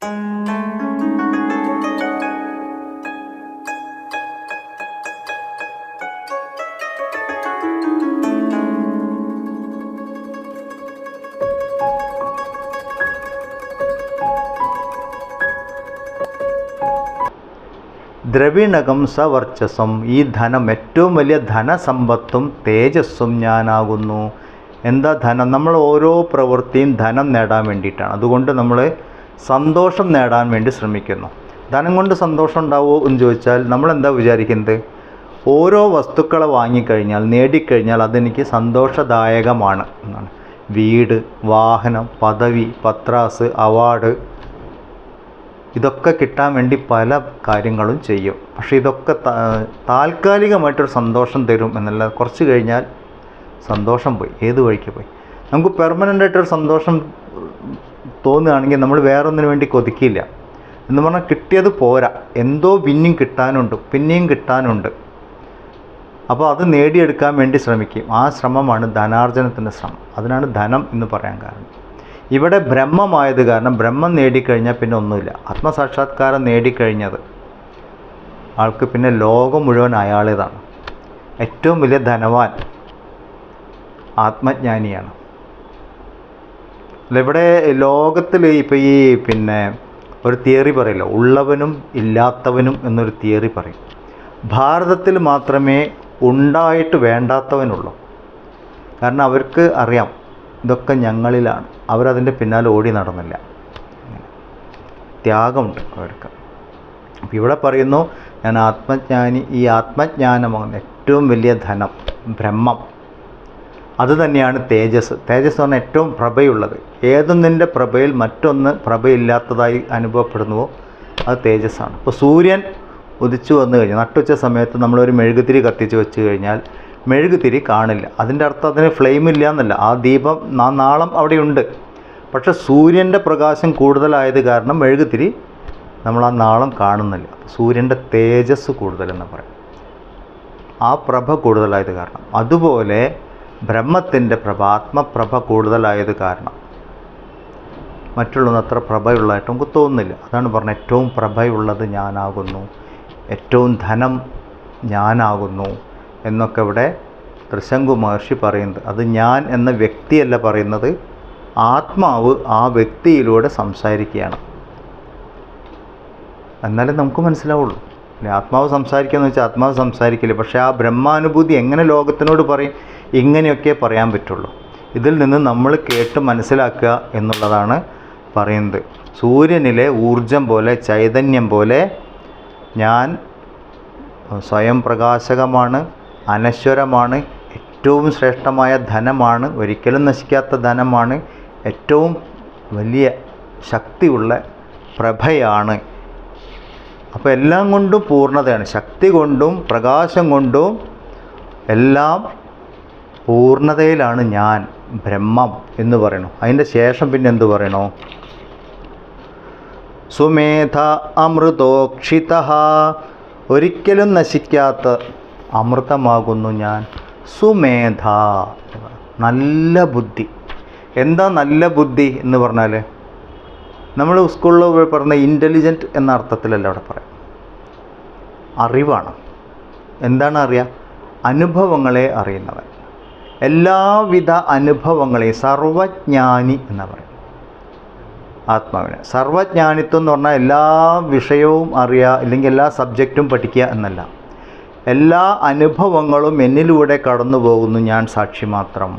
ദ്രവിണകം സവർച്ചസം, ഈ ധനം, ഏറ്റവും വലിയ ധനസമ്പത്തും തേജസ്സും ഞാനാകുന്നു. എന്താ ധനം? നമ്മൾ ഓരോ പ്രവൃത്തിയും ധനം നേടാൻ വേണ്ടിയിട്ടാണ്. അതുകൊണ്ട് നമ്മൾ സന്തോഷം നേടാൻ വേണ്ടി ശ്രമിക്കുന്നു. ധനം കൊണ്ട് സന്തോഷം ഉണ്ടാവുമോ എന്ന് ചോദിച്ചാൽ നമ്മളെന്താ വിചാരിക്കുന്നത്? ഓരോ വസ്തുക്കളെ വാങ്ങിക്കഴിഞ്ഞാൽ, നേടിക്കഴിഞ്ഞാൽ അതെനിക്ക് സന്തോഷദായകമാണ് എന്നാണ്. വീട്, വാഹനം, പദവി, പത്രാസ്, അവാർഡ്, ഇതൊക്കെ കിട്ടാൻ വേണ്ടി പല കാര്യങ്ങളും ചെയ്യും. പക്ഷേ ഇതൊക്കെ താൽക്കാലികമായിട്ടൊരു സന്തോഷം തരും എന്നല്ല, കുറച്ച് കഴിഞ്ഞാൽ സന്തോഷം പോയി, ഏത് വഴിക്ക് പോയി. നമുക്ക് പെർമനൻ്റായിട്ടൊരു സന്തോഷം തോന്നുകയാണെങ്കിൽ നമ്മൾ വേറൊന്നിനു വേണ്ടി കൊതിക്കില്ല. എന്ന് പറഞ്ഞാൽ കിട്ടിയത് പോരാ, എന്തോ പിന്നെയും കിട്ടാനുണ്ട്. അപ്പോൾ അത് നേടിയെടുക്കാൻ വേണ്ടി ശ്രമിക്കും. ആ ശ്രമമാണ് ധനാർജനത്തിൻ്റെ ശ്രമം. അതിനാണ് ധനം എന്ന് പറയാൻ കാരണം. ഇവിടെ ബ്രഹ്മമായത് കാരണം ബ്രഹ്മം നേടിക്കഴിഞ്ഞാൽ പിന്നെ ഒന്നുമില്ല. ആത്മസാക്ഷാത്കാരം നേടിക്കഴിഞ്ഞത് ആൾക്ക് പിന്നെ ലോകം മുഴുവൻ അയാളേതാണ്. ഏറ്റവും വലിയ ധനവാൻ ആത്മജ്ഞാനിയാണ്. ഇവിടെ ലോകത്തിൽ ഇപ്പോൾ ഈ ഒരു തിയറി പറയില്ല, ഉള്ളവനും ഇല്ലാത്തവനും എന്നൊരു തിയറി പറയും. ഭാരതത്തിൽ മാത്രമേ ഉണ്ടായിട്ട് വേണ്ടാത്തവനുള്ളൂ. കാരണം അവർക്ക് അറിയാം ഇതൊക്കെ ഞങ്ങളിലാണ്. അവരതിൻ്റെ പിന്നാലെ ഓടി നടന്നില്ല. ത്യാഗമുണ്ട് അവർക്ക്. അപ്പം ഇവിടെ പറയുന്നു, ഞാൻ ആത്മജ്ഞാനി. ഈ ആത്മജ്ഞാനമാണ് ഏറ്റവും വലിയ ധനം, ബ്രഹ്മം. അത് തന്നെയാണ് തേജസ്. തേജസ് എന്ന് പറഞ്ഞാൽ ഏറ്റവും പ്രഭയുള്ളത്. ഏതൊന്നിൻ്റെ പ്രഭയിൽ മറ്റൊന്ന് പ്രഭയില്ലാത്തതായി അനുഭവപ്പെടുന്നുവോ അത് തേജസ്സാണ്. ഇപ്പോൾ സൂര്യൻ ഉദിച്ചു വന്നു കഴിഞ്ഞാൽ, നട്ടുച്ച സമയത്ത് നമ്മളൊരു മെഴുകുതിരി കത്തിച്ച് വെച്ച് കഴിഞ്ഞാൽ മെഴുകുതിരി കാണില്ല. അതിൻ്റെ അർത്ഥം അതിന് ഫ്ലെയിം ഇല്ല എന്നല്ല. ആ ദീപം, ആ നാളം അവിടെയുണ്ട്. പക്ഷേ സൂര്യൻ്റെ പ്രകാശം കൂടുതലായത് കാരണം മെഴുകുതിരി നമ്മൾ ആ നാളം കാണുന്നില്ല. സൂര്യൻ്റെ തേജസ് കൂടുതലെന്ന് പറയും, ആ പ്രഭ കൂടുതലായത് കാരണം. അതുപോലെ ബ്രഹ്മത്തിൻ്റെ പ്രഭ, ആത്മപ്രഭ കൂടുതലായത് കാരണം മറ്റുള്ളതൊന്നും അത്ര പ്രഭയുള്ളതായിട്ട് നമുക്ക് തോന്നുന്നില്ല. അതാണ് പറഞ്ഞത്, ഏറ്റവും പ്രഭയുള്ളത് ഞാനാകുന്നു, ഏറ്റവും ധനം ഞാനാകുന്നു എന്നൊക്കെ ഇവിടെ ത്രിശങ്കു മഹർഷി പറയുന്നത്. അത് ഞാൻ എന്ന വ്യക്തിയല്ല പറയുന്നത്, ആത്മാവ് ആ വ്യക്തിയിലൂടെ സംസാരിക്കുകയാണ്. എന്നാലേ നമുക്ക് മനസ്സിലാവുള്ളൂ. ആത്മാവ് സംസാരിക്കുക എന്ന് വെച്ചാൽ ആത്മാവ് സംസാരിക്കില്ല. പക്ഷേ ആ ബ്രഹ്മാനുഭൂതി എങ്ങനെ ലോകത്തിനോട് പറയും? ഇങ്ങനെയൊക്കെ പറയാൻ പറ്റുള്ളൂ. ഇതിൽ നിന്ന് നമ്മൾ കേട്ട് മനസ്സിലാക്കുക എന്നുള്ളതാണ് പറയുന്നത്. സൂര്യനിലെ ഊർജം പോലെ, ചൈതന്യം പോലെ ഞാൻ സ്വയം പ്രകാശകമാണ്, അനശ്വരമാണ്, ഏറ്റവും ശ്രേഷ്ഠമായ ധനമാണ്, ഒരിക്കലും നശിക്കാത്ത ധനമാണ്, ഏറ്റവും വലിയ ശക്തിയുള്ള പ്രഭയാണ്. അപ്പോൾ എല്ലാം കൊണ്ടും പൂർണ്ണതയാണ്. ശക്തി കൊണ്ടും പ്രകാശം കൊണ്ടും എല്ലാം പൂർണ്ണതയിലാണ് ഞാൻ, ബ്രഹ്മം എന്ന് പറയണു. അതിൻ്റെ ശേഷം പിന്നെ എന്ത് പറയണോ? സുമേധ അമൃതോക്ഷിത, ഒരിക്കലും നശിക്കാത്ത അമൃതമാകുന്നു ഞാൻ. സുമേധ, നല്ല ബുദ്ധി. എന്താ നല്ല ബുദ്ധി എന്ന് പറഞ്ഞാൽ, നമ്മൾ സ്കൂളിൽ പറഞ്ഞ ഇൻ്റലിജൻറ്റ് എന്ന അർത്ഥത്തിലല്ല അവിടെ പറയാം. അറിവാണ്. എന്താണ് അറിയുക? അനുഭവങ്ങളെ അറിയുന്നവൻ, എല്ലാവിധ അനുഭവങ്ങളെയും സർവജ്ഞാനി എന്ന് പറയും ആത്മാവിനെ. സർവജ്ഞാനിത്വം എന്ന് പറഞ്ഞാൽ എല്ലാ വിഷയവും അറിയുക, അല്ലെങ്കിൽ എല്ലാ സബ്ജക്റ്റും പഠിക്കുക എന്നല്ല. എല്ലാ അനുഭവങ്ങളും എന്നിലൂടെ കടന്നു പോകുന്നു, ഞാൻ സാക്ഷി മാത്രം.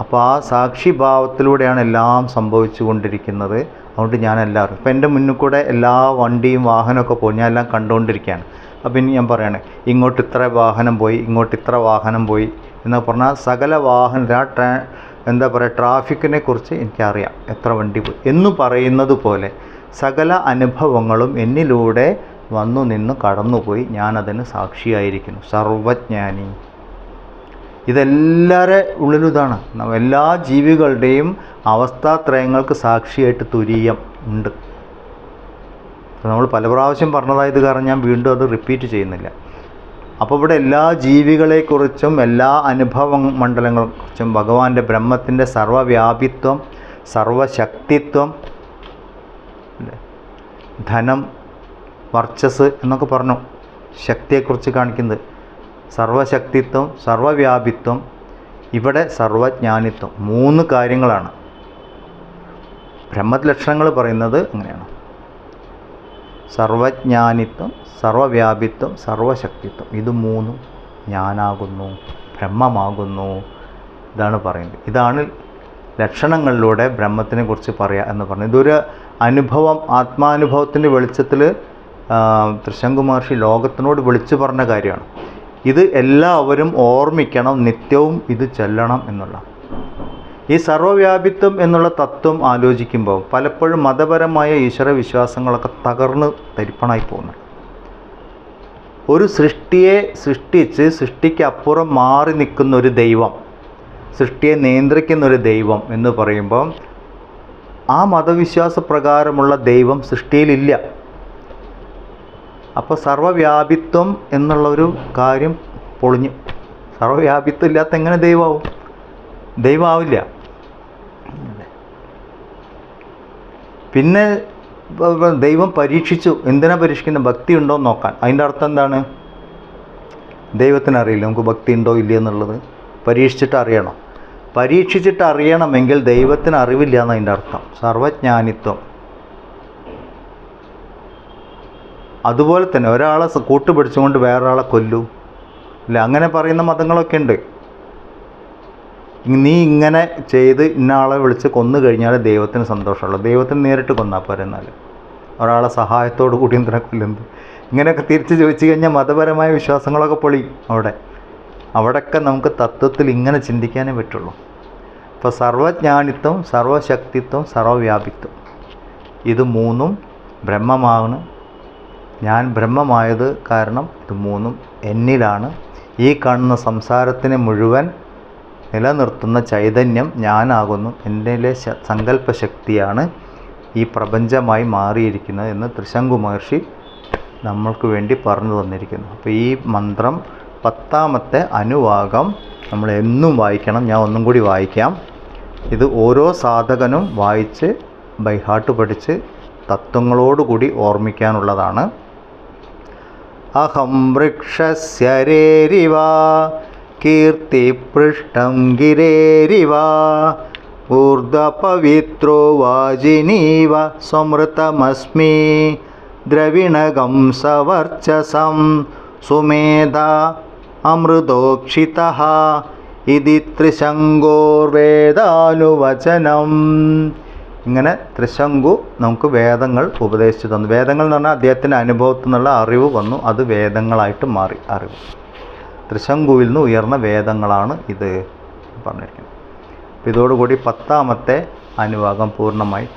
അപ്പോൾ ആ സാക്ഷിഭാവത്തിലൂടെയാണ് എല്ലാം സംഭവിച്ചു കൊണ്ടിരിക്കുന്നത്. അതുകൊണ്ട് ഞാൻ എല്ലാവരും, ഇപ്പോൾ എൻ്റെ മുന്നിൽ കൂടെ എല്ലാ വണ്ടിയും വാഹനമൊക്കെ പോയി, ഞാൻ എല്ലാം കണ്ടുകൊണ്ടിരിക്കുകയാണ്. അപ്പം ഇനി ഞാൻ പറയുകയാണ്, ഇങ്ങോട്ട് ഇത്ര വാഹനം പോയി, ഇങ്ങോട്ട് ഇത്ര വാഹനം പോയി എന്ന് പറഞ്ഞാൽ സകല എന്താ പറയുക, ട്രാഫിക്കിനെ കുറിച്ച് എനിക്കറിയാം, എത്ര വണ്ടി പോയി എന്ന് പറയുന്നത് പോലെ സകല അനുഭവങ്ങളും എന്നിലൂടെ വന്നു നിന്ന് കടന്നുപോയി, ഞാനതിന് സാക്ഷിയായിരിക്കുന്നു. സർവജ്ഞാനി. ഇതെല്ലാവരുടെ ഉള്ളിലും ഇതാണ്. എല്ലാ ജീവികളുടെയും അവസ്ഥാത്രയങ്ങൾക്ക് സാക്ഷിയായിട്ട് തുരീയം ഉണ്ട്. നമ്മൾ പല പ്രാവശ്യം പറഞ്ഞതായത് കാരണം ഞാൻ വീണ്ടും അത് റിപ്പീറ്റ് ചെയ്യുന്നില്ല. അപ്പോൾ ഇവിടെ എല്ലാ ജീവികളെക്കുറിച്ചും എല്ലാ അനുഭവ മണ്ഡലങ്ങളെക്കുറിച്ചും ഭഗവാന്റെ ബ്രഹ്മത്തിൻ്റെ സർവ്വവ്യാപിത്വം, സർവശക്തിത്വം, ധനം, വർച്ചസ് എന്നൊക്കെ പറഞ്ഞു. ശക്തിയെക്കുറിച്ച് കാണിക്കുന്നത് സർവശക്തിത്വം, സർവവ്യാപിത്വം, ഇവിടെ സർവജ്ഞാനിത്വം. 3 കാര്യങ്ങളാണ്. ബ്രഹ്മലക്ഷണങ്ങൾ പറയുന്നത് അങ്ങനെയാണ്. സർവജ്ഞാനിത്വം, സർവവ്യാപിത്വം, സർവശക്തിത്വം. ഇത് 3 ഞാനാകുന്നു, ബ്രഹ്മമാകുന്നു. ഇതാണ് പറയുന്നത്. ഇതാണ് ലക്ഷണങ്ങളിലൂടെ ബ്രഹ്മത്തിനെ കുറിച്ച് പറയുക എന്ന് പറഞ്ഞു. ഇതൊരു അനുഭവം, ആത്മാനുഭവത്തിൻ്റെ വെളിച്ചത്തിൽ ത്രിശങ്കു മഹർഷി ലോകത്തിനോട് വിളിച്ചു പറഞ്ഞ കാര്യമാണ്. ഇത് എല്ലാവരും ഓർമ്മിക്കണം, നിത്യവും ഇത് ചൊല്ലണം എന്നുള്ള. ഈ സർവവ്യാപിത്വം എന്നുള്ള തത്വം ആലോചിക്കുമ്പോൾ പലപ്പോഴും മതപരമായ ഈശ്വര വിശ്വാസങ്ങളൊക്കെ തകർന്ന് തരിപ്പണായി പോകുന്നു. ഒരു സൃഷ്ടിയെ സൃഷ്ടിച്ച് സൃഷ്ടിക്കപ്പുറം മാറി നിൽക്കുന്ന ഒരു ദൈവം, സൃഷ്ടിയെ നിയന്ത്രിക്കുന്ന ഒരു ദൈവം എന്ന് പറയുമ്പോൾ ആ മതവിശ്വാസ പ്രകാരമുള്ള ദൈവം സൃഷ്ടിയിലില്ല. അപ്പോൾ സർവവ്യാപിത്വം എന്നുള്ളൊരു കാര്യം പൊളിഞ്ഞു. സർവവ്യാപിത്വം ഇല്ലാത്ത എങ്ങനെ ദൈവമാവും? ദൈവമാവില്ല. പിന്നെ ദൈവം പരീക്ഷിച്ചു. എന്തിനാ പരീക്ഷിക്കുന്നത്? ഭക്തി ഉണ്ടോ എന്ന് നോക്കാൻ. അതിൻ്റെ അർത്ഥം എന്താണ്? ദൈവത്തിന് അറിയില്ല നമുക്ക് ഭക്തി ഉണ്ടോ ഇല്ല എന്നുള്ളത്. പരീക്ഷിച്ചിട്ട് അറിയണം. പരീക്ഷിച്ചിട്ട് അറിയണമെങ്കിൽ ദൈവത്തിന് അറിവില്ല എന്ന് അതിൻ്റെ അർത്ഥം. സർവജ്ഞാനിത്വം. അതുപോലെ തന്നെ ഒരാളെ കൂട്ടുപിടിച്ചുകൊണ്ട് വേറൊരാളെ കൊല്ലൂ ഇല്ല, അങ്ങനെ പറയുന്ന മതങ്ങളൊക്കെ ഉണ്ട്. നീ ഇങ്ങനെ ചെയ്ത് ഇന്ന ആളെ വിളിച്ച് കൊന്നു കഴിഞ്ഞാൽ ദൈവത്തിന് സന്തോഷമുള്ളൂ. ദൈവത്തിന് നേരിട്ട് കൊന്നാൽ പോരെന്നാൽ ഒരാളെ സഹായത്തോടു കൂടി എന്തിനാ കൊല്ലുന്നത്? ഇങ്ങനെയൊക്കെ തിരിച്ച് ചോദിച്ചു കഴിഞ്ഞാൽ മതപരമായ വിശ്വാസങ്ങളൊക്കെ പൊളി. അവിടെയൊക്കെ നമുക്ക് തത്വത്തിൽ ഇങ്ങനെ ചിന്തിക്കാനേ പറ്റുള്ളൂ. ഇപ്പോൾ സർവജ്ഞാനിത്വം, സർവശക്തിത്വം, സർവവ്യാപിത്വം, ഇത് 3 ബ്രഹ്മമാണ്. ഞാൻ ബ്രഹ്മമായത് കാരണം ഇത് 3 എന്നിലാണ്. ഈ കാണുന്ന സംസാരത്തിനെ മുഴുവൻ നിലനിർത്തുന്ന ചൈതന്യം ഞാനാകുന്നു. എന്നിലെ സങ്കല്പശക്തിയാണ് ഈ പ്രപഞ്ചമായി മാറിയിരിക്കുന്നത് എന്ന് ത്രിശങ്കു മഹർഷി നമ്മൾക്ക് വേണ്ടി പറഞ്ഞു തന്നിരിക്കുന്നു. അപ്പോൾ ഈ മന്ത്രം 10ാമത്തെ അനുവാകം നമ്മൾ എന്നും വായിക്കണം. ഞാൻ ഒന്നും കൂടി വായിക്കാം. ഇത് ഓരോ സാധകനും വായിച്ച് ബൈഹാർട്ട് പഠിച്ച് തത്വങ്ങളോടുകൂടി ഓർമ്മിക്കാനുള്ളതാണ്. അഹം വൃക്ഷസ്യരേരിവ കീർത്തിപൃഷ്ടം ഗിരേരിവ ഊർധ്വപവിത്രോ വാജിനീവ സമൃതമസ്മി ദ്രവിണകം സവർച്ചസം സുമേധ അമൃതോക്ഷിതഃ ഇതി ത്രിശങ്കോർവേദാനുവചനം. ഇങ്ങനെ ത്രിശങ്കു നമുക്ക് വേദങ്ങൾ ഉപദേശിച്ചു തന്നു. വേദങ്ങൾ എന്ന് പറഞ്ഞാൽ അദ്ദേഹത്തിൻ്റെ അനുഭവത്തിൽ നിന്നുള്ള അറിവ് വന്നു, അത് വേദങ്ങളായിട്ട് മാറി. അറിവ് ത്രിശങ്കുവിൽ നിന്ന് ഉയർന്ന വേദങ്ങളാണ് ഇത് പറഞ്ഞിരിക്കുന്നത്. അപ്പോൾ ഇതോടുകൂടി 10ാമത്തെ അനുവാകം പൂർണ്ണമായി.